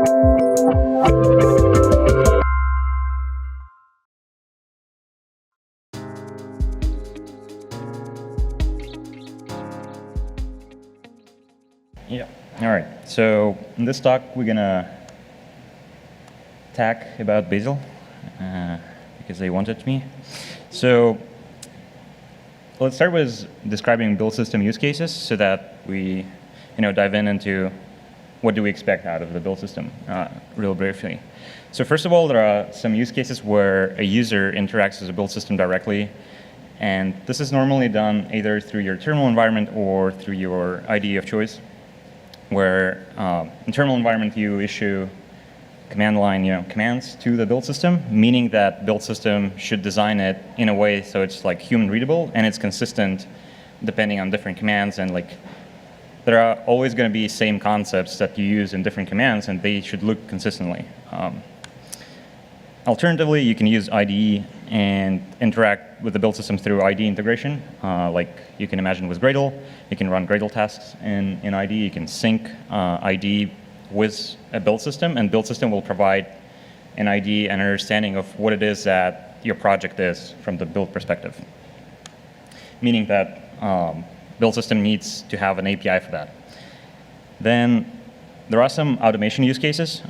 Yeah. All right. So in this talk, we're gonna talk about Bazel because they wanted me. So let's start with describing build system use cases so that we, dive into what do we expect out of the build system real briefly. So first of all, there are some use cases where a user interacts with a build system directly. And this is normally done either through your terminal environment or through your IDE of choice, where in terminal environment you issue command line commands to the build system, meaning that build system should design it in a way so it's like human readable and it's consistent depending on different commands, and like there are always going to be same concepts that you use in different commands and they should look consistently. Alternatively, you can use IDE and interact with the build system through IDE integration, like you can imagine with Gradle. You can run Gradle tasks in IDE. You can sync IDE with a build system, and build system will provide an IDE and understanding of what it is that your project is from the build perspective, meaning that build system needs to have an API for that. Then there are some automation use cases.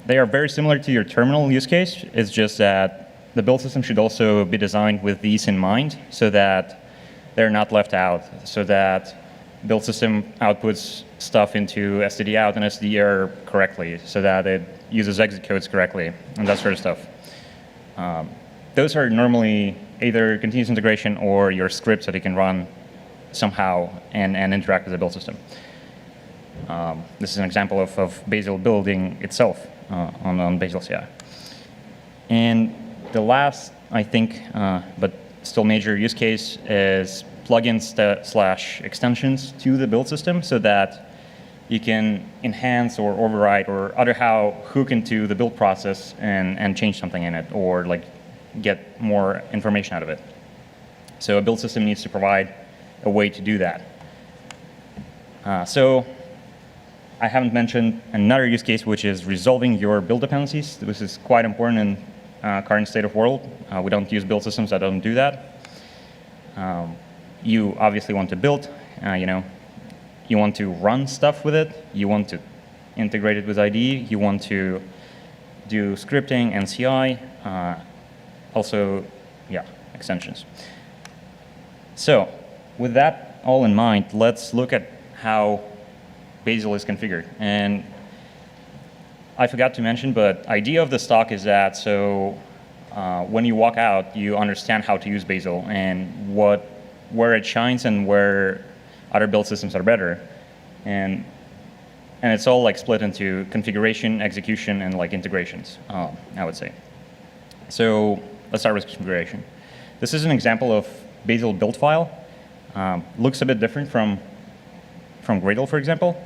They are very similar to your terminal use case. It's just that the build system should also be designed with these in mind so that they're not left out, so that build system outputs stuff into std out and std error correctly, so that it uses exit codes correctly, and that sort of stuff. Those are normally either continuous integration or your scripts that you can run somehow and interact with the build system. This is an example of Bazel building itself on Bazel CI. And the last, I think, but still major use case is plugins / extensions to the build system so that you can enhance or override or other how hook into the build process and change something in it or like get more information out of it. So a build system needs to provide a way to do that. So I haven't mentioned another use case, which is resolving your build dependencies. This is quite important in current state of world. We don't use build systems that don't do that. You obviously want to build, you want to run stuff with it. You want to integrate it with IDE. You want to do scripting and CI. Also, extensions. So with that all in mind, let's look at how Bazel is configured. And I forgot to mention, but idea of this talk is that when you walk out, you understand how to use Bazel and where it shines and where other build systems are better. And it's all like split into configuration, execution, and like integrations, I would say. So let's start with configuration. This is an example of Bazel build file. Looks a bit different from Gradle, for example,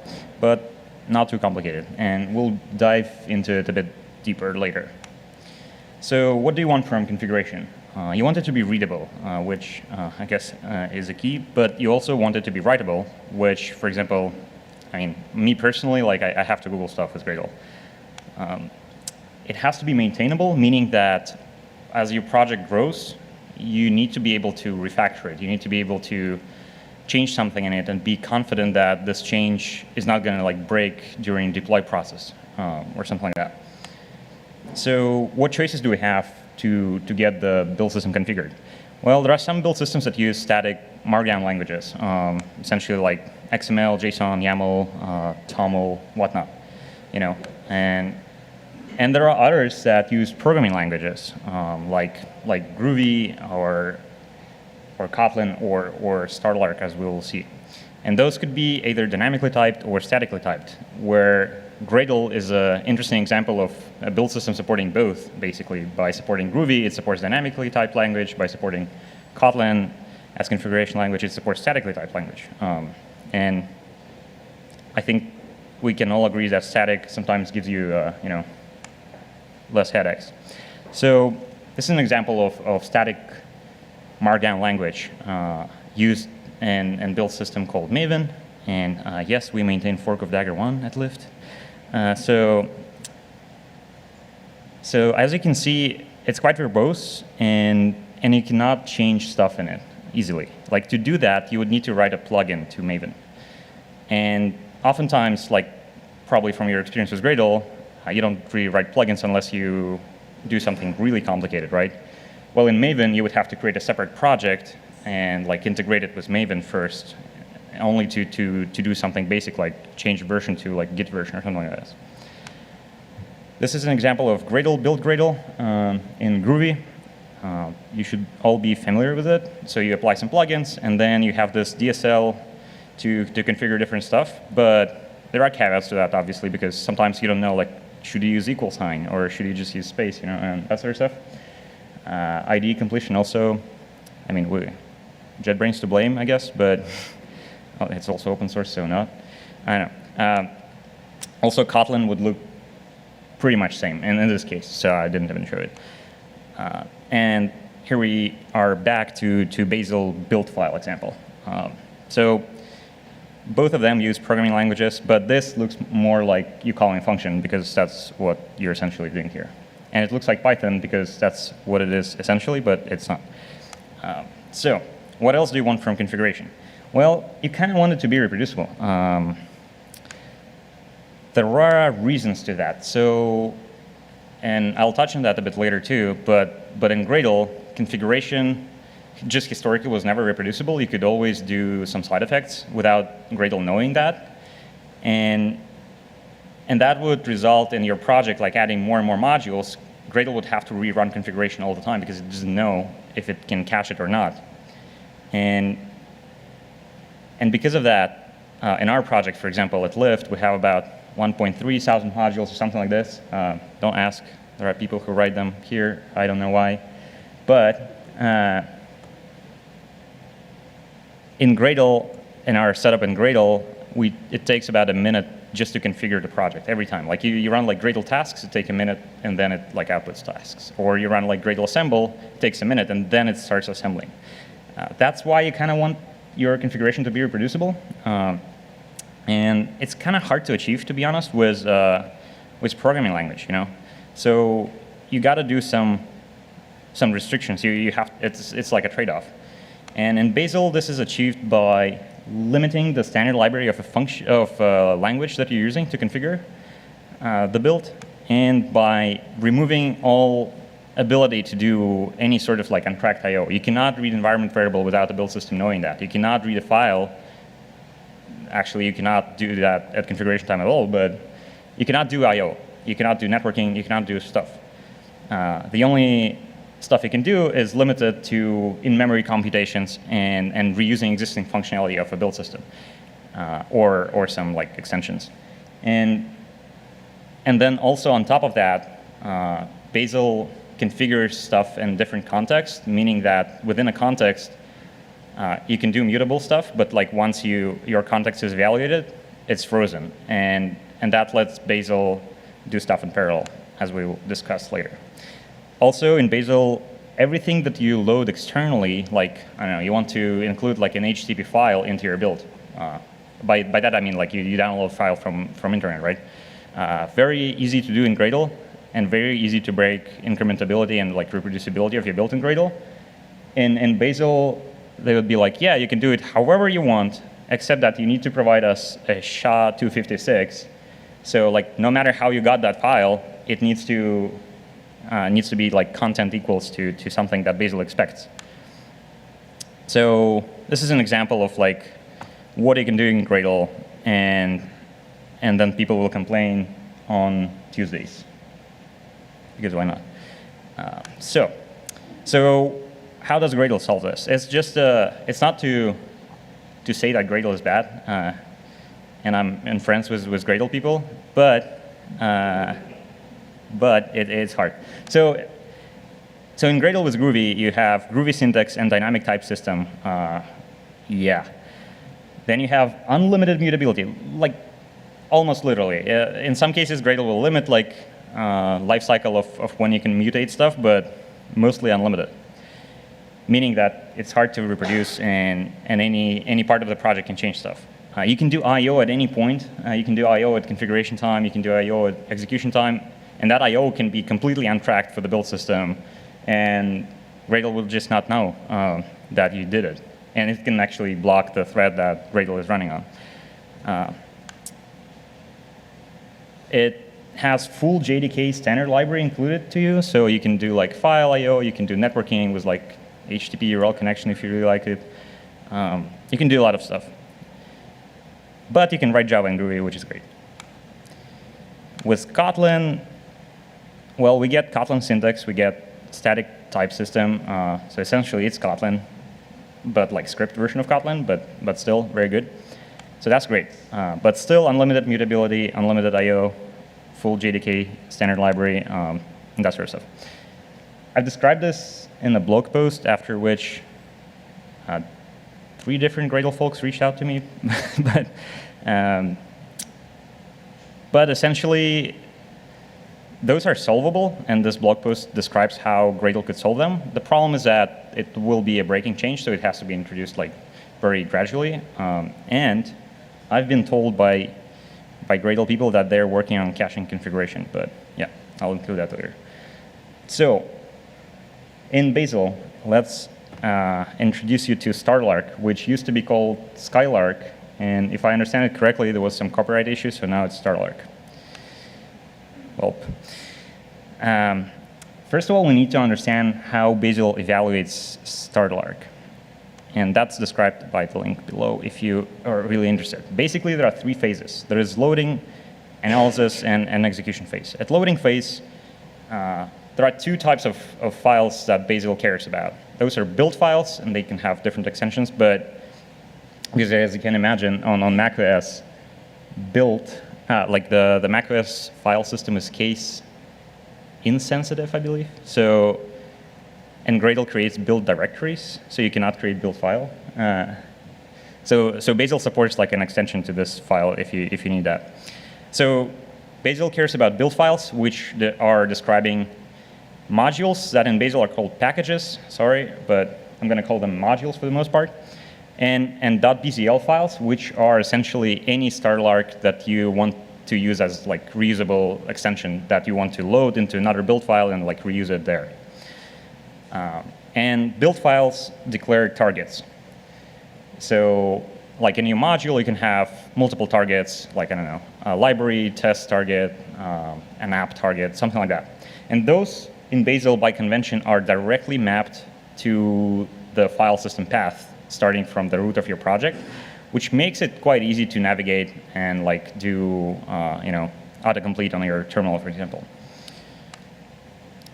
but not too complicated. And we'll dive into it a bit deeper later. So what do you want from configuration? You want it to be readable, which I guess is a key, but you also want it to be writable, which, for example, me personally, like I have to Google stuff with Gradle. It has to be maintainable, meaning that as your project grows, you need to be able to refactor it. You need to be able to change something in it and be confident that this change is not going to like break during deploy process or something like that. So what choices do we have to get the build system configured? Well, there are some build systems that use static Markdown languages, essentially like XML, JSON, YAML, TOML, whatnot, and there are others that use programming languages, like Groovy or Kotlin or Starlark, as we will see. And those could be either dynamically typed or statically typed, where Gradle is an interesting example of a build system supporting both, basically. By supporting Groovy, it supports dynamically typed language. By supporting Kotlin as configuration language, it supports statically typed language. And I think we can all agree that static sometimes gives you, less headaches. So this is an example of static Markdown language used in build system called Maven. And yes, we maintain fork of Dagger 1 at Lyft. So as you can see, it's quite verbose, and you cannot change stuff in it easily. Like to do that, you would need to write a plugin to Maven. And oftentimes, like probably from your experience with Gradle, you don't really write plugins unless you do something really complicated, right? Well, in Maven, you would have to create a separate project and like integrate it with Maven first, only to do something basic like change version to like Git version or something like this. This is an example of Gradle, build Gradle in Groovy. You should all be familiar with it. So you apply some plugins, and then you have this DSL to configure different stuff. But there are caveats to that, obviously, because sometimes you don't know, like, should you use equal sign, or should you just use space, you know, and that sort of stuff. IDE completion also, I mean, JetBrains to blame, I guess, but well, it's also open source, so not. I don't know. Also, Kotlin would look pretty much same in this case, so I didn't even show it. And here we are back to Bazel build file example. So both of them use programming languages, but this looks more like you calling a function because that's what you're essentially doing here. And it looks like Python because that's what it is essentially, but it's not. So what else do you want from configuration? Well, you kind of want it to be reproducible. There are reasons to that. So, and I'll touch on that a bit later too, but in Gradle, configuration just historically was never reproducible. You could always do some side effects without Gradle knowing that. And that would result in your project like adding more and more modules. Gradle would have to rerun configuration all the time because it doesn't know if it can catch it or not. And because of that, in our project, for example, at Lyft, we have about 1.3 thousand modules or something like this. Don't ask. There are people who write them here. I don't know why. But in Gradle, in our setup in Gradle, it takes about a minute just to configure the project every time. Like you run like Gradle tasks, it takes a minute, and then it like outputs tasks. Or you run like Gradle assemble, it takes a minute, and then it starts assembling. That's why you kind of want your configuration to be reproducible. And it's kind of hard to achieve, to be honest, with programming language, you know. So you got to do some restrictions. You have it's like a trade-off. And in Bazel, this is achieved by limiting the standard library of a function of language that you're using to configure the build, and by removing all ability to do any sort of like untracked I/O. You cannot read environment variable without the build system knowing that. You cannot read a file. Actually, you cannot do that at configuration time at all, but you cannot do I/O. You cannot do networking. You cannot do stuff. The only stuff you can do is limited to in-memory computations and reusing existing functionality of a build system, or some like extensions. And then also on top of that, Bazel configures stuff in different contexts, meaning that within a context, you can do mutable stuff, but like once your context is evaluated, it's frozen. And that lets Bazel do stuff in parallel, as we will discuss later. Also, in Bazel, everything that you load externally, like, I don't know, you want to include like an HTTP file into your build. By that, I mean like you download a file from internet, right? Very easy to do in Gradle, and very easy to break incrementability and like reproducibility of your build in Gradle. In Bazel, they would be like, yeah, you can do it however you want, except that you need to provide us a SHA-256. So like, no matter how you got that file, it needs to be like content equals to something that Bazel expects. So this is an example of like what you can do in Gradle, and then people will complain on Tuesdays, because why not? So how does Gradle solve this? It's just it's not to say that Gradle is bad, and I'm friends with Gradle people, but it's hard. So in Gradle with Groovy, you have Groovy syntax and dynamic type system. Yeah. Then you have unlimited mutability, like almost literally. In some cases, Gradle will limit like life cycle of when you can mutate stuff, but mostly unlimited. Meaning that it's hard to reproduce, and any part of the project can change stuff. You can do I/O at any point. You can do I/O at configuration time. You can do I/O at execution time. And that I/O can be completely untracked for the build system. And Gradle will just not know that you did it. And it can actually block the thread that Gradle is running on. It has full JDK standard library included to you. So you can do like file I/O. You can do networking with like HTTP URL connection if you really like it. You can do a lot of stuff. But you can write Java in Groovy, which is great. With Kotlin, well, we get Kotlin syntax. We get static type system. So essentially, it's Kotlin, but like script version of Kotlin, but still very good. So that's great. But still, unlimited mutability, unlimited I/O, full JDK standard library, and that sort of stuff. I've described this in a blog post, after which 3 different Gradle folks reached out to me. But essentially, those are solvable, and this blog post describes how Gradle could solve them. The problem is that it will be a breaking change, so it has to be introduced like very gradually. And I've been told by Gradle people that they're working on caching configuration, but yeah, I'll include that later. So in Bazel, let's introduce you to Starlark, which used to be called Skylark. And if I understand it correctly, there was some copyright issue, so now it's Starlark. Well, first of all, we need to understand how Bazel evaluates Starlark. And that's described by the link below if you are really interested. Basically, there are 3 phases. There is loading, analysis, and execution phase. At loading phase, there are 2 types of files that Bazel cares about. Those are build files, and they can have different extensions. But because as you can imagine, on macOS, build, like the macOS file system is case insensitive, I believe. So, and Gradle creates build directories, so you cannot create build file. So Bazel supports like an extension to this file if you need that. So Bazel cares about build files, which are describing modules that in Bazel are called packages. Sorry, but I'm going to call them modules for the most part. And .bzl files, which are essentially any Starlark that you want to use as like reusable extension that you want to load into another build file and like reuse it there. And build files declare targets. So like in your module, you can have multiple targets, like, I don't know, a library, test target, an app target, something like that. And those in Bazel, by convention, are directly mapped to the file system path, starting from the root of your project, which makes it quite easy to navigate and like do autocomplete on your terminal, for example.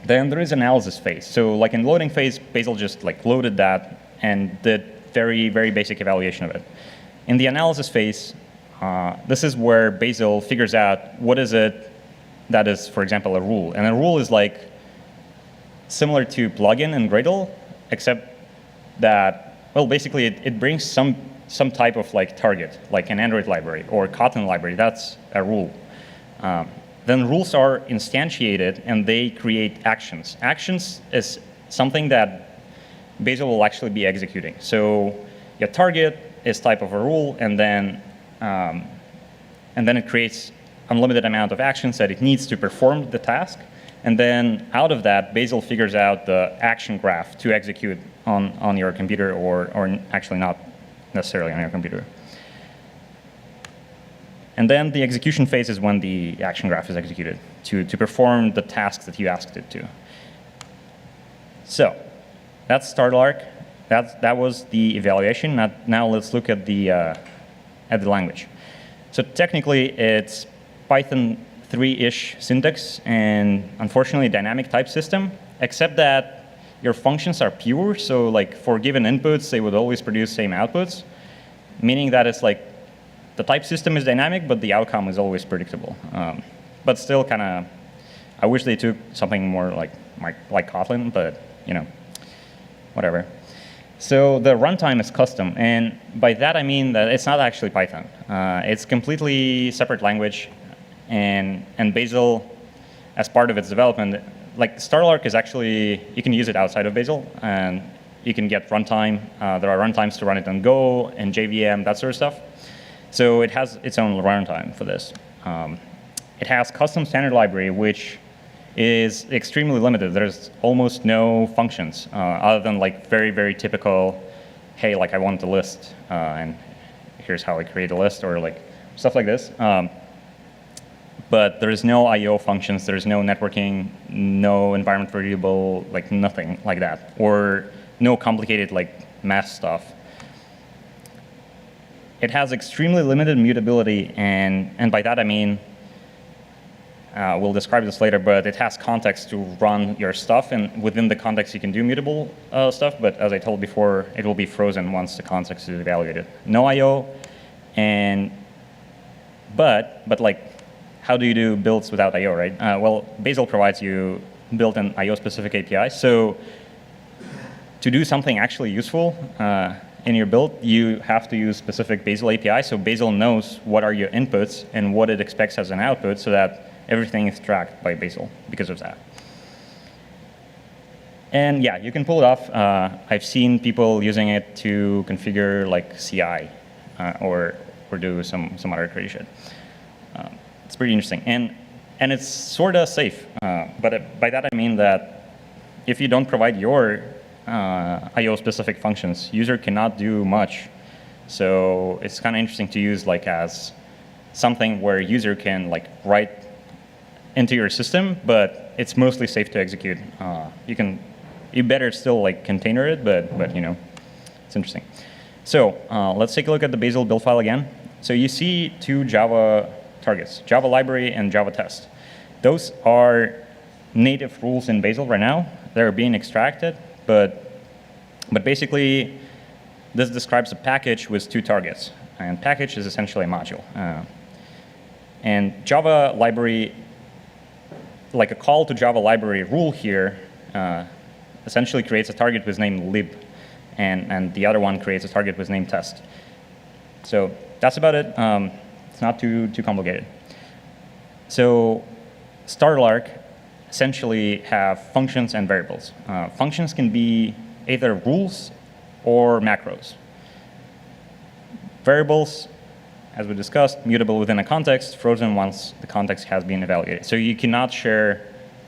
Then there is analysis phase. So like in loading phase, Bazel just like loaded that and did very, very basic evaluation of it. In the analysis phase, this is where Bazel figures out what is it that is, for example, a rule. And a rule is like similar to plugin in Gradle, except that, well, basically it brings some type of like target, like an Android library or Kotlin library. That's a rule. Then rules are instantiated, and they create actions. Actions is something that Bazel will actually be executing. So your target is type of a rule, and then it creates unlimited amount of actions that it needs to perform the task. And then out of that, Bazel figures out the action graph to execute on your computer, or actually not necessarily on your computer. And then the execution phase is when the action graph is executed to perform the tasks that you asked it to. So that's Starlark. That was the evaluation. Now let's look at the language. So technically, it's Python 3-ish syntax and unfortunately dynamic type system, except that your functions are pure. So like for given inputs, they would always produce same outputs, meaning that it's like the type system is dynamic, but the outcome is always predictable. But still kind of, I wish they took something more like Kotlin, but whatever. So the runtime is custom, and by that I mean that it's not actually Python. It's completely separate language, and Bazel, as part of its development, like Starlark is actually, you can use it outside of Bazel, and you can get runtime. There are runtimes to run it on Go and JVM, that sort of stuff. So it has its own runtime for this. It has custom standard library, which is extremely limited. There's almost no functions other than like very, very typical, hey, like I want a list, and here's how I create a list, or like stuff like this. But there's no I/O functions. There's no networking, no environment variable, like nothing like that, or no complicated like math stuff. It has extremely limited mutability, and by that I mean, we'll describe this later, but it has context to run your stuff, and within the context you can do mutable stuff, but as I told before, it will be frozen once the context is evaluated. No I/O, but like, how do you do builds without I/O, right? Well, Bazel provides you built-in I/O-specific API, so to do something actually useful in your build, you have to use specific Bazel API, so Bazel knows what are your inputs and what it expects as an output, so that everything is tracked by Bazel because of that. And yeah, you can pull it off. I've seen people using it to configure like CI or do some other crazy shit. It's pretty interesting, and it's sort of safe. But by that I mean that if you don't provide your I/O-specific functions, user cannot do much. So it's kind of interesting to use like as something where user can like write into your system, but it's mostly safe to execute. You better still like container it, but you know, it's interesting. So let's take a look at the Bazel build file again. So you see two Java targets, Java library and Java test. Those are native rules in Bazel right now. They're being extracted, but basically this describes a package with two targets, and package is essentially a module. And Java library, like a call to Java library rule here, essentially creates a target with name lib, and the other one creates a target with name test. So that's about it. It's not too complicated. So Starlark essentially have functions and variables. Functions can be either rules or macros. Variables, as we discussed, mutable within a context, frozen once the context has been evaluated. So you cannot share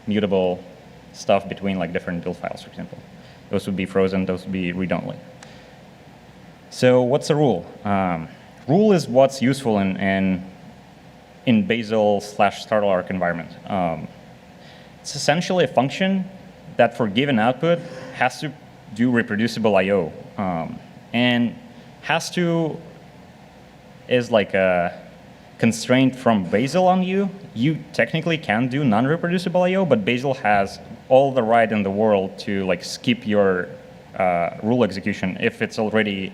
mutable stuff between like different build files, for example. Those would be frozen, those would be read-only. So what's a rule? Rule is what's useful in Bazel/Starlark environment. It's essentially a function that for given output has to do reproducible I/O, and has to is like a constraint from Bazel on you. You technically can do non-reproducible I/O, but Bazel has all the right in the world to like skip your rule execution if it's already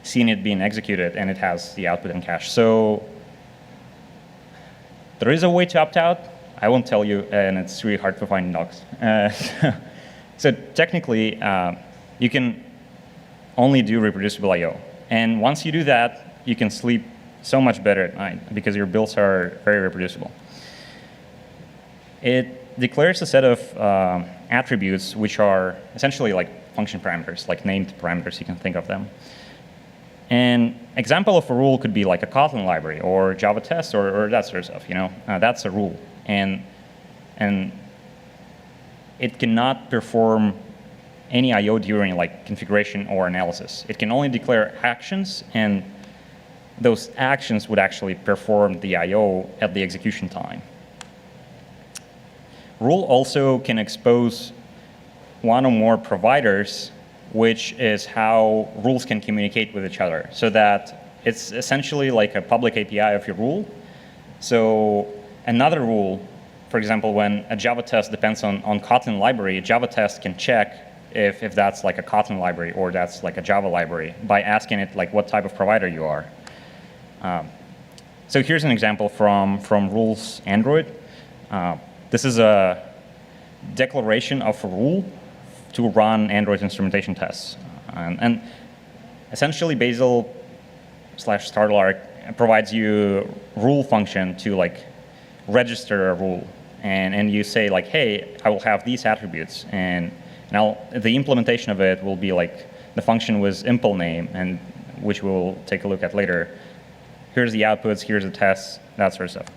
seen it being executed and it has the output in cache. So there is a way to opt out. I won't tell you, and it's really hard to find in docs. So technically, you can only do reproducible I/O. And once you do that, you can sleep so much better at night because your builds are very reproducible. It declares a set of attributes which are essentially like function parameters, like named parameters, you can think of them. An example of a rule could be like a Kotlin library or Java test or that sort of stuff, you know? That's a rule. And it cannot perform any I/O during like configuration or analysis. It can only declare actions, and those actions would actually perform the I/O at the execution time. Rule also can expose one or more providers, which is how rules can communicate with each other, so that it's essentially like a public API of your rule. So another rule, for example, when a Java test depends on Kotlin library, a Java test can check if that's like a Kotlin library or that's like a Java library by asking it like what type of provider you are. So here's an example from rules Android. This is a declaration of a rule to run Android instrumentation tests. And essentially Bazel/Starlark provides you rule function to like register a rule. And you say like, hey, I will have these attributes. And now the implementation of it will be like the function with impl name, and which we'll take a look at later. here's the outputs, here's the tests, that sort of stuff.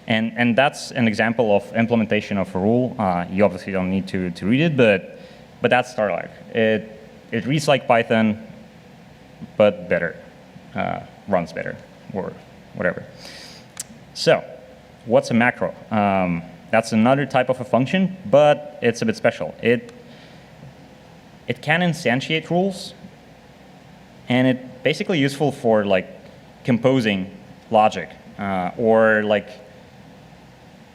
And that's an example of implementation of a rule. You obviously don't need to read it, but that's Starlark. It reads like Python, but better, runs better, or whatever. So what's a macro? That's another type of a function, but it's a bit special. It can instantiate rules, and it's basically useful for like composing logic, or like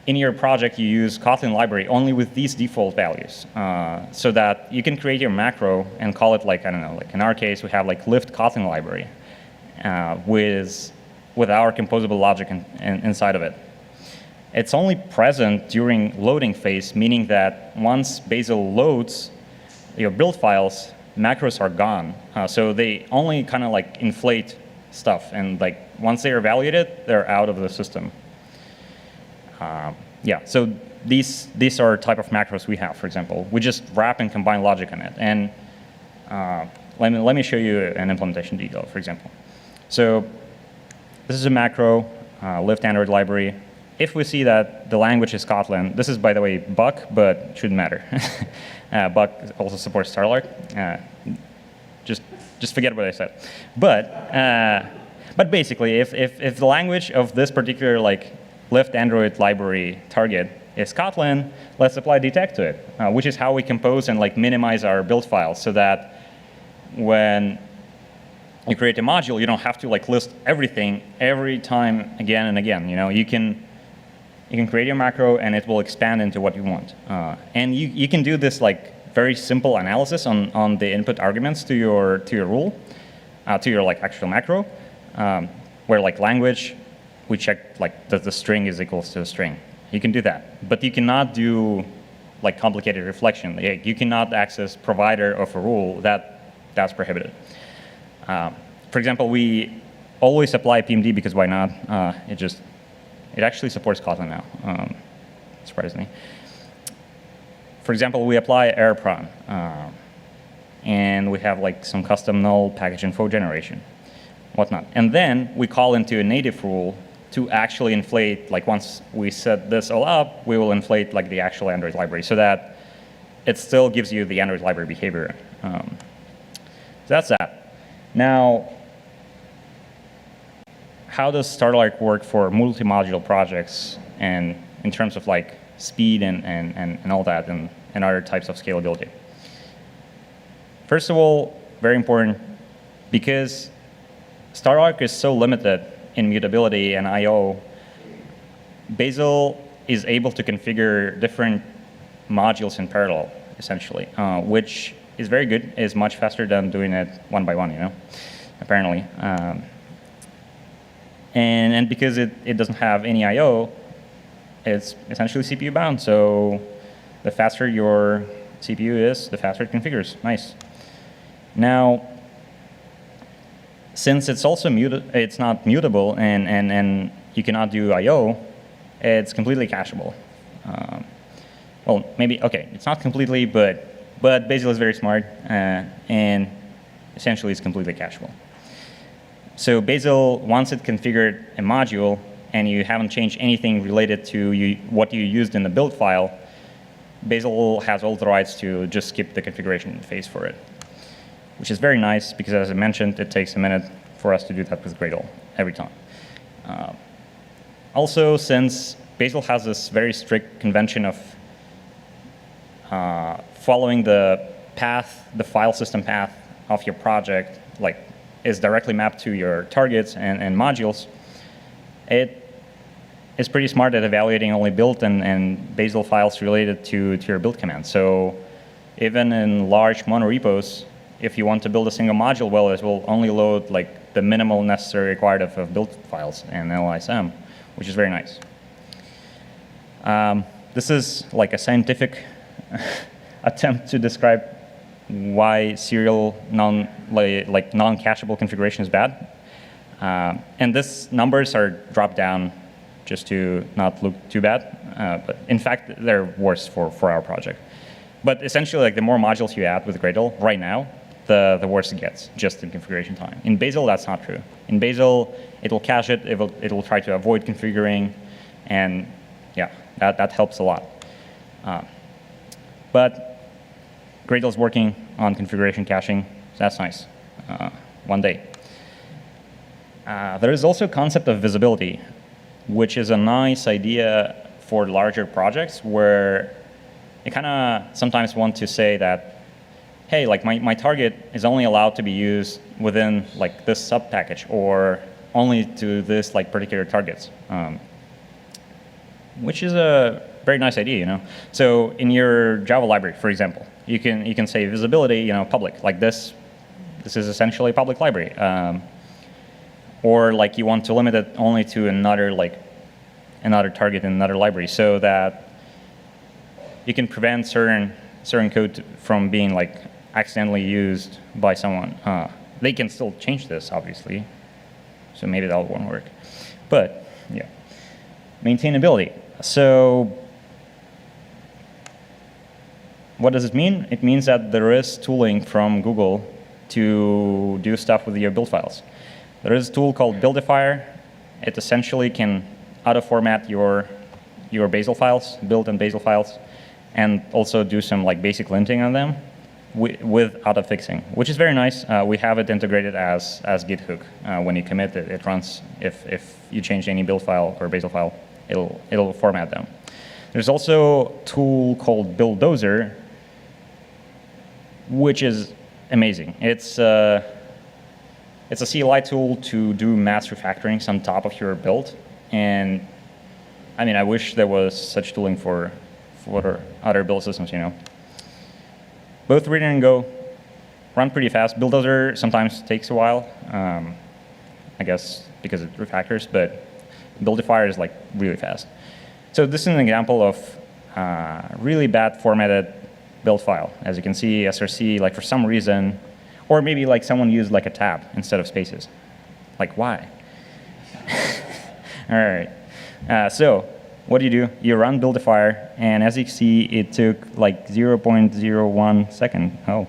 in your project you use Kotlin library only with these default values, so that you can create your macro and call it like, I don't know, like in our case we have like lift Kotlin library with our composable logic inside of it. It's only present during loading phase, meaning that once Bazel loads your build files, macros are gone. So they only kind of like inflate stuff, and like once they are evaluated, they're out of the system. Yeah, so these are type of macros we have, for example. We just wrap and combine logic on it. And let me show you an implementation detail, for example. So this is a macro, lift Android library. If we see that the language is Kotlin, this is, by the way, Buck, but it shouldn't matter. Buck also supports Starlark. Just forget what I said. But basically, if the language of this particular like lift Android library target is Kotlin, let's apply detect to it, which is how we compose and like minimize our build files, so that when you create a module, you don't have to like list everything every time again and again. You know, you can create your macro and it will expand into what you want. And you can do this like very simple analysis on the input arguments to your rule, to your like actual macro, where like language, we check like that the string is equals to a string. You can do that, but you cannot do like complicated reflection. You cannot access provider of a rule. That's prohibited. For example, we always apply PMD because why not? It actually supports Kotlin now, surprisingly. For example, we apply error prone, and we have like some custom null package info generation, whatnot. And then we call into a native rule to actually inflate, like once we set this all up, we will inflate like the actual Android library so that it still gives you the Android library behavior. So that's that. Now, how does Starlark work for multi-module projects and in terms of like speed and all that and other types of scalability? First of all, very important, because Starlark is so limited in mutability and I/O, Bazel is able to configure different modules in parallel, essentially, which is very good, is much faster than doing it one by one, you know, apparently. And because it doesn't have any I/O, it's essentially CPU bound. So the faster your CPU is, the faster it configures. Nice. Now, since it's also it's not mutable and you cannot do I/O, it's completely cacheable. Well, maybe, OK, it's not completely, but Bazel is very smart, and essentially it's completely cacheable. So Bazel, once it configured a module and you haven't changed anything related to what you used in the build file, Bazel has all the rights to just skip the configuration phase for it, which is very nice because, as I mentioned, it takes a minute for us to do that with Gradle every time. Also, since Bazel has this very strict convention of following the path, the file system path of your project, like is directly mapped to your targets and modules, it is pretty smart at evaluating only build and Bazel files related to your build command. So even in large monorepos, if you want to build a single module, well, it will only load like the minimal necessary required of build files and LISM, which is very nice. This is like a scientific attempt to describe why serial non-cacheable configuration is bad. And these numbers are dropped down just to not look too bad. But in fact, they're worse for our project. But essentially, like the more modules you add with Gradle right now, the worse it gets, just in configuration time. In Bazel, that's not true. In Bazel, it will cache it, it will try to avoid configuring, and yeah, that helps a lot. But Gradle is working on configuration caching, so that's nice. One day. There is also a concept of visibility, which is a nice idea for larger projects where you kind of sometimes want to say that, hey, like my target is only allowed to be used within like this sub package or only to this like particular targets, which is a very nice idea, you know. So in your Java library, for example, you can say visibility, you know, public, like this. This is essentially a public library. Or like you want to limit it only to another target in another library, so that you can prevent certain code from being like accidentally used by someone. They can still change this, obviously, so maybe that won't work. But yeah, maintainability. So what does it mean? It means that there is tooling from Google to do stuff with your build files. There is a tool called Buildifier. It essentially can auto-format your Bazel files, build and Bazel files, and also do some like basic linting on them with auto-fixing, which is very nice. We have it integrated as Git hook. When you commit it, it runs. If you change any build file or Bazel file, it'll format them. There's also a tool called Bulldozer, which is amazing. It's a CLI tool to do mass refactorings on top of your build. And I mean, I wish there was such tooling for other build systems, you know. Both read and go run pretty fast. Bulldozer sometimes takes a while, I guess because it refactors, but Buildifier is like really fast. So this is an example of really bad formatted build file. As you can see, src, like for some reason, or maybe like someone used like a tab instead of spaces. Like why? All right. So what do? You run Buildifier, and as you can see, it took like 0.01 second. Oh,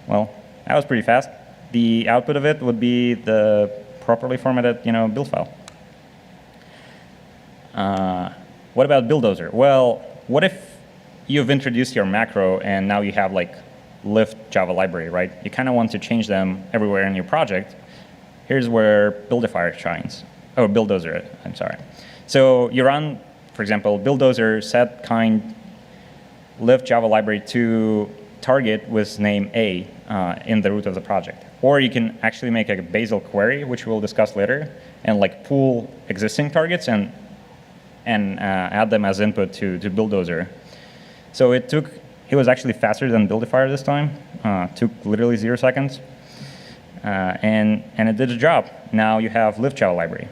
well, that was pretty fast. The output of it would be the properly formatted, you know, build file. What about Bulldozer? Well, what if you've introduced your macro and now you have like lift Java library, right? You kind of want to change them everywhere in your project. Here's where Buildifier shines. Oh, Bulldozer, I'm sorry. So you run, for example, Bulldozer set kind lift Java library to target with name A in the root of the project. Or you can actually make a Bazel query, which we'll discuss later, and like pull existing targets and add them as input to Bulldozer. So it was actually faster than Buildifier this time. Took literally 0 seconds. And it did the job. Now you have lift Java library.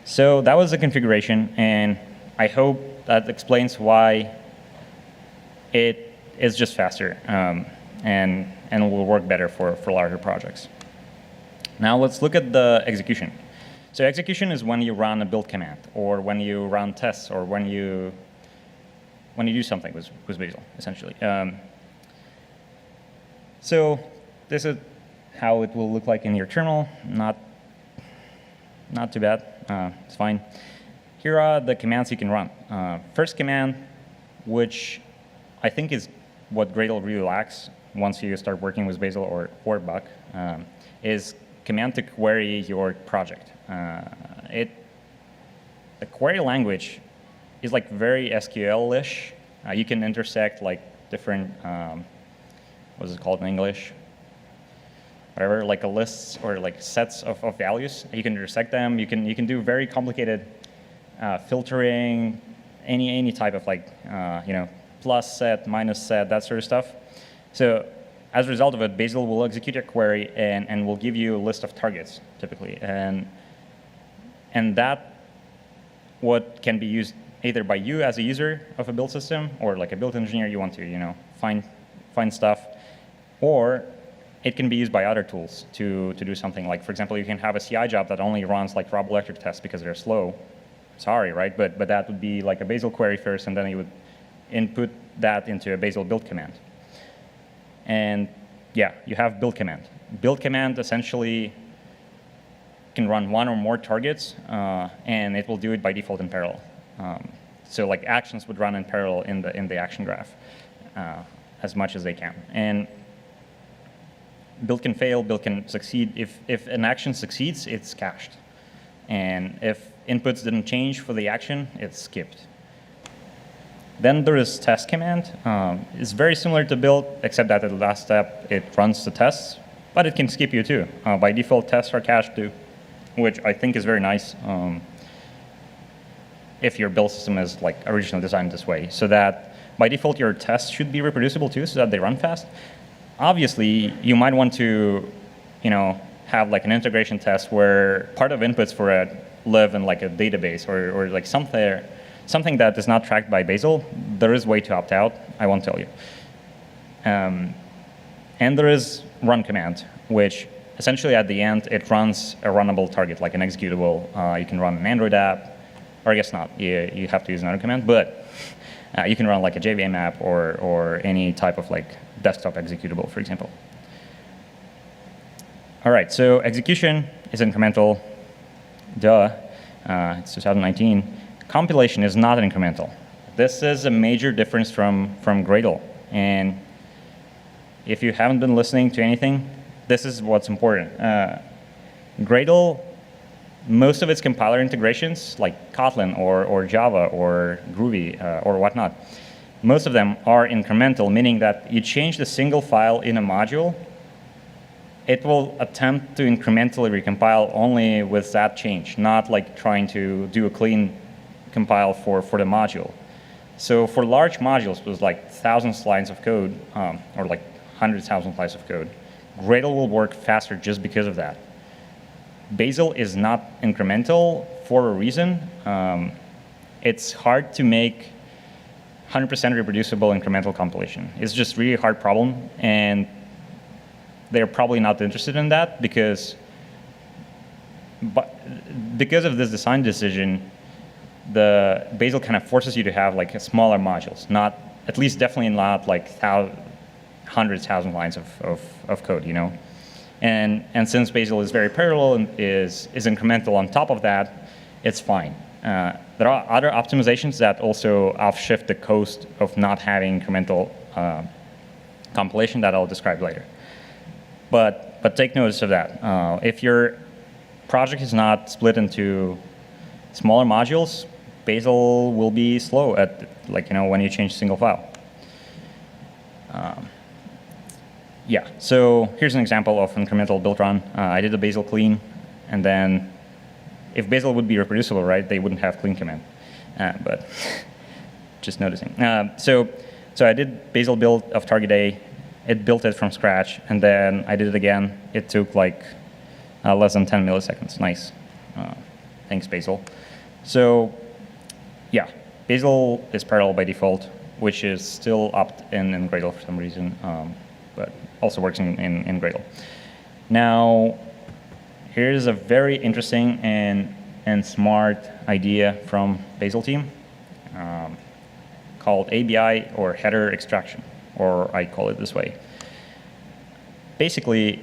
So that was the configuration, and I hope that explains why it is just faster and will work better for larger projects. Now let's look at the execution. So execution is when you run a build command, or when you run tests, or when you do something with Bazel, essentially. So this is how it will look like in your terminal. Not too bad. It's fine. Here are the commands you can run. First command, which I think is what Gradle really lacks once you start working with Bazel or Buck, is command to query your project. The query language is like very SQL-ish. You can intersect like different, what is it called in English? Whatever, like a lists or like sets of values. You can intersect them. You can do very complicated filtering, any type of like you know, plus set, minus set, that sort of stuff. So as a result of it, Bazel will execute a query and will give you a list of targets typically, and that what can be used either by you as a user of a build system, or like a build engineer, you want to, you know, find stuff, or it can be used by other tools to do something. Like, for example, you can have a CI job that only runs like Rob Electric tests because they're slow. Sorry, right? But that would be like a Bazel query first, and then you would input that into a Bazel build command. And yeah, you have build command. Build command essentially can run one or more targets, and it will do it by default in parallel. So like actions would run in parallel in the action graph as much as they can. And build can fail, build can succeed. If an action succeeds, it's cached. And if inputs didn't change for the action, it's skipped. Then there is test command. It's very similar to build, except that at the last step, it runs the tests, but it can skip you too. By default, tests are cached too, which I think is very nice if your build system is like originally designed this way, so that by default, your tests should be reproducible too, so that they run fast. Obviously, you might want to, have like an integration test where part of inputs for it live in like a database or like something that is not tracked by Bazel. There is a way to opt out. I won't tell you. And there is run command, which essentially at the end, it runs a runnable target, like an executable. You can run an Android app, or I guess not. You have to use another command, but you can run like a JVM app or any type of like desktop executable, for example. All right, so execution is incremental. Duh, it's 2019. Compilation is not incremental. This is a major difference from Gradle. And if you haven't been listening to anything, this is what's important. Gradle, most of its compiler integrations, like Kotlin or Java or Groovy or whatnot, most of them are incremental, meaning that you change the single file in a module, it will attempt to incrementally recompile only with that change, not like trying to do a clean compile for the module. So for large modules with like thousands of lines of code, or like hundreds of thousands of lines of code, Gradle will work faster just because of that. Bazel is not incremental for a reason. It's hard to make 100% reproducible incremental compilation. It's just really hard problem, and they're probably not interested in that because of this design decision, the Bazel kind of forces you to have like smaller modules, not, at least definitely not like hundreds, thousand lines of code, And since Bazel is very parallel and is incremental on top of that, it's fine. There are other optimizations that also offshift the cost of not having incremental compilation that I'll describe later. But take notice of that. If your project is not split into smaller modules, Bazel will be slow at when you change a single file. Yeah, so here's an example of incremental build run. I did a Bazel clean, and then if Bazel would be reproducible, right, they wouldn't have clean command. But just noticing. So I did Bazel build of target A. It built it from scratch, and then I did it again. It took like less than 10 milliseconds. Nice. Thanks, Bazel. So yeah, Bazel is parallel by default, which is still opt in Gradle for some reason, but also works in Gradle. Now, here's a very interesting and smart idea from Bazel team called ABI, or header extraction, or I call it this way. Basically,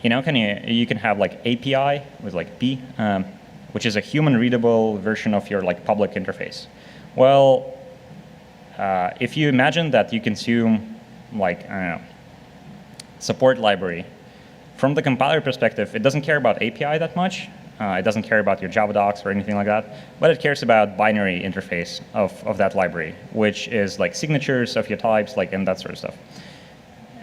you can have like API with like P, which is a human-readable version of your like public interface. Well, if you imagine that you consume like, I don't know, support library, from the compiler perspective, it doesn't care about API that much. It doesn't care about your Java docs or anything like that, but it cares about binary interface of that library, which is like signatures of your types, and that sort of stuff.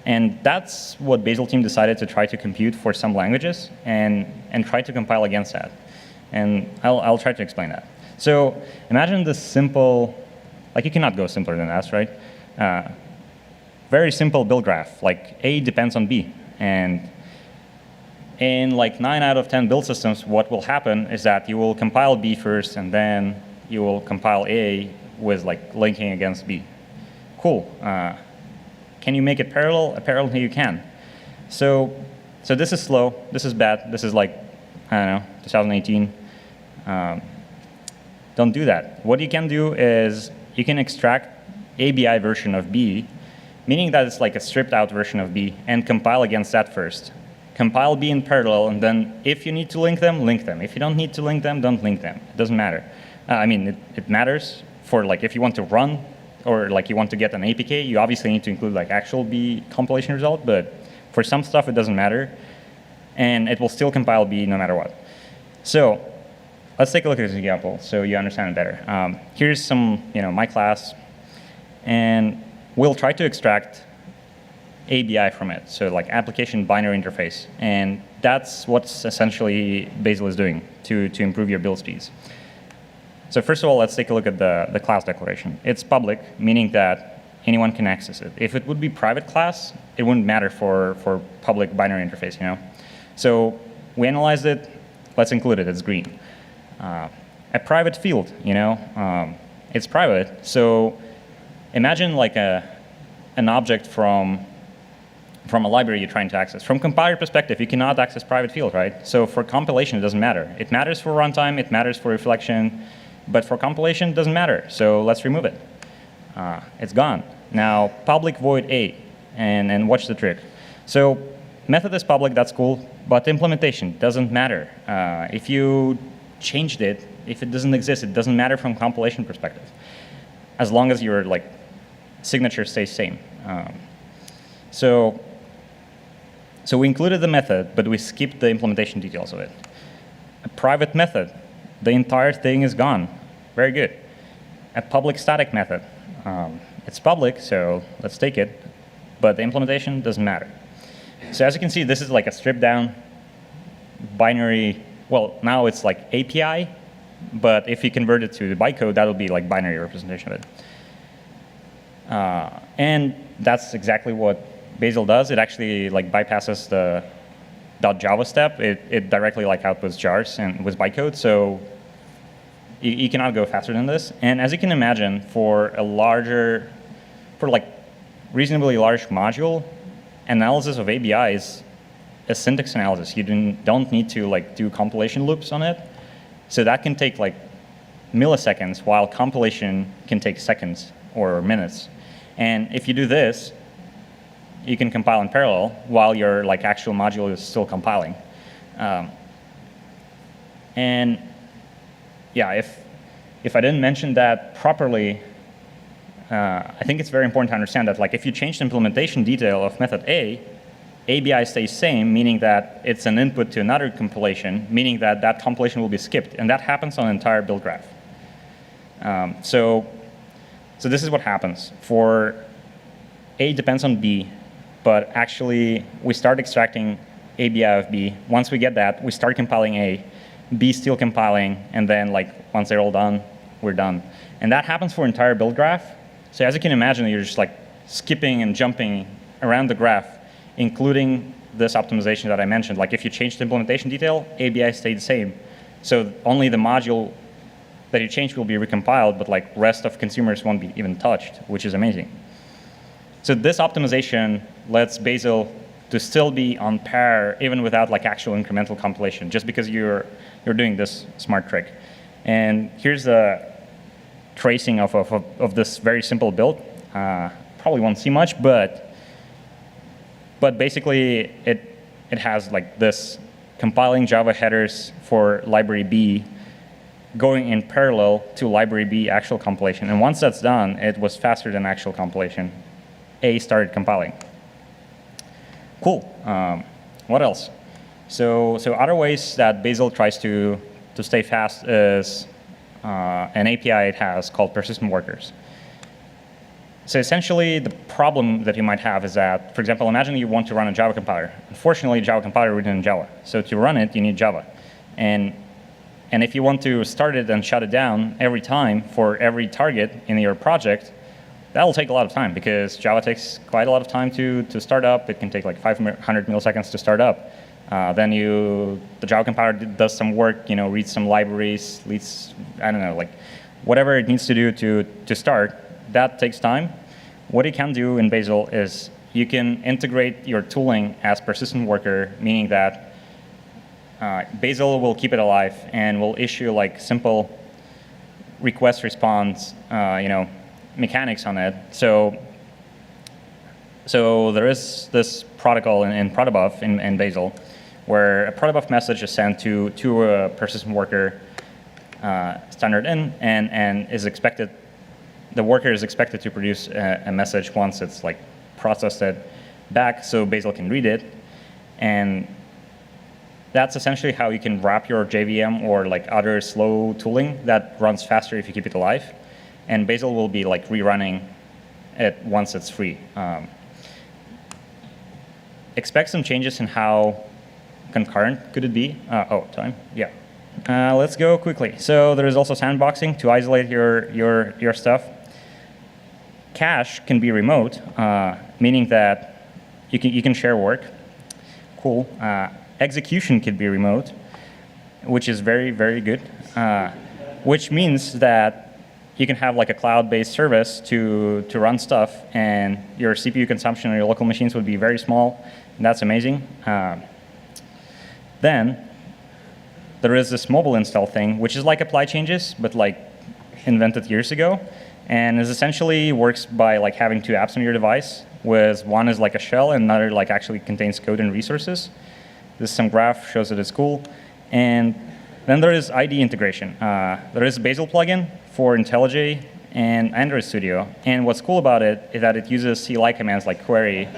And that's what Bazel team decided to try to compute for some languages and try to compile against that. And I'll try to explain that. So imagine this simple, you cannot go simpler than that, right? Very simple build graph, like A depends on B. And in like 9 out of 10 build systems, what will happen is that you will compile B first, and then you will compile A with like linking against B. Cool. Can you make it parallel? Apparently you can. So this is slow. This is bad. This is like, I don't know, 2018. Don't do that. What you can do is you can extract ABI version of B meaning that it's like a stripped out version of B, and compile against that first. Compile B in parallel, and then if you need to link them, link them. If you don't need to link them, don't link them. It doesn't matter. I mean, it matters for like if you want to run or like you want to get an APK, you obviously need to include like actual B compilation result, but for some stuff it doesn't matter, and it will still compile B no matter what. So let's take a look at this example so you understand it better. Here's some, my class, and we'll try to extract ABI from it, so like application binary interface, and that's what's essentially Bazel is doing to improve your build speeds. So first of all, let's take a look at the class declaration. It's public, meaning that anyone can access it. If it would be private class, it wouldn't matter for public binary interface, So we analyzed it. Let's include it. It's green. A private field, it's private. So imagine like an object from a library you're trying to access. From compiler perspective, you cannot access private field, right? So for compilation, it doesn't matter. It matters for runtime. It matters for reflection. But for compilation, it doesn't matter. So let's remove it. It's gone. Now, public void A, and watch the trick. So method is public, that's cool, but implementation doesn't matter. If you changed it, if it doesn't exist, it doesn't matter from compilation perspective, as long as your like signature stays same. So we included the method, but we skipped the implementation details of it. A private method, the entire thing is gone. Very good. A public static method. It's public, so let's take it, but the implementation doesn't matter. So as you can see, this is like a stripped down binary. Well, now it's like API, but if you convert it to the bytecode, that'll be like binary representation of it. And that's exactly what Bazel does. It actually like bypasses the .java step. It directly like outputs jars and with bytecode. So you cannot go faster than this. And as you can imagine, for like reasonably large module, analysis of ABI is a syntax analysis. You don't need to like do compilation loops on it. So that can take like milliseconds, while compilation can take seconds or minutes. And if you do this, you can compile in parallel while your like actual module is still compiling. And yeah, if I didn't mention that properly, I think it's very important to understand that like if you change the implementation detail of method A, ABI stays same, meaning that it's an input to another compilation, meaning that that compilation will be skipped, and that happens on an entire build graph. So this is what happens. For A depends on B, but actually we start extracting ABI of B. Once we get that, we start compiling A, B still compiling, and then like once they're all done, we're done. And that happens for entire build graph. So as you can imagine, you're just like skipping and jumping around the graph, including this optimization that I mentioned. Like if you change the implementation detail, ABI stayed the same. So only the module that you change will be recompiled, but like rest of consumers won't be even touched, which is amazing. So this optimization lets Bazel to still be on par even without like actual incremental compilation, just because you're doing this smart trick. And here's the tracing of this very simple build. Probably won't see much, but basically it has like this compiling Java headers for library B going in parallel to library B actual compilation. And once that's done, it was faster than actual compilation. A started compiling. Cool. What else? So other ways that Bazel tries to stay fast is an API it has called persistent workers. So essentially, the problem that you might have is that, for example, imagine you want to run a Java compiler. Unfortunately, Java compiler written in Java. So to run it, you need Java. And if you want to start it and shut it down every time for every target in your project, that'll take a lot of time, because Java takes quite a lot of time to start up. It can take like 500 milliseconds to start up. Then the Java compiler does some work, reads some libraries, I don't know, like whatever it needs to do to start. That takes time. What you can do in Bazel is you can integrate your tooling as persistent worker, meaning that Bazel will keep it alive and will issue like simple request response, mechanics on it. So So there is this protocol in protobuf in Bazel, where a protobuf message is sent to a persistent worker standard in, and is expected, the worker is expected to produce a message once it's like processed it back, so Bazel can read it, and that's essentially how you can wrap your JVM or like other slow tooling that runs faster if you keep it alive, and Bazel will be like rerunning it once it's free. Expect some changes in how concurrent could it be. Oh, time, yeah. Let's go quickly. So there is also sandboxing to isolate your stuff. Cache can be remote, meaning that you can share work. Cool. Execution can be remote, which is very, very good, which means that you can have like a cloud-based service to run stuff, and your CPU consumption on your local machines would be very small, and that's amazing. Then there is this mobile install thing, which is like apply changes, but like invented years ago, and is essentially works by like having two apps on your device, with one is like a shell and another like actually contains code and resources. This is some graph, shows that it's cool. And then there is IDE integration. There is a Bazel plugin for IntelliJ and Android Studio. And what's cool about it is that it uses CLI commands like query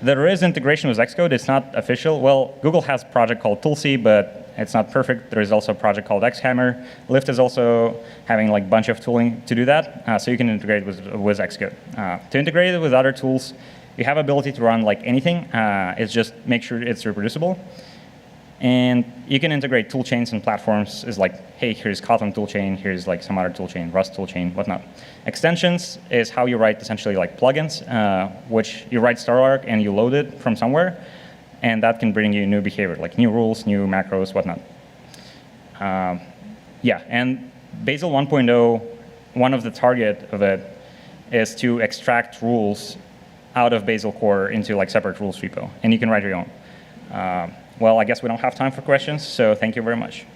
there is integration with Xcode. It's not official. Well, Google has a project called Tulsi, but it's not perfect. There is also a project called Xhammer. Lyft is also having like a bunch of tooling to do that, so you can integrate with Xcode. To integrate it with other tools, you have ability to run like anything. It's just make sure it's reproducible. And you can integrate toolchains and platforms. Is like, hey, here's Kotlin toolchain, here's like some other toolchain, Rust toolchain, whatnot. Extensions is how you write essentially like plugins, which you write Starlark and you load it from somewhere, and that can bring you new behavior, like new rules, new macros, whatnot. Yeah, and Bazel 1.0, one of the target of it is to extract rules out of Bazel core into like separate rules repo, and you can write your own. Well, I guess we don't have time for questions, so thank you very much.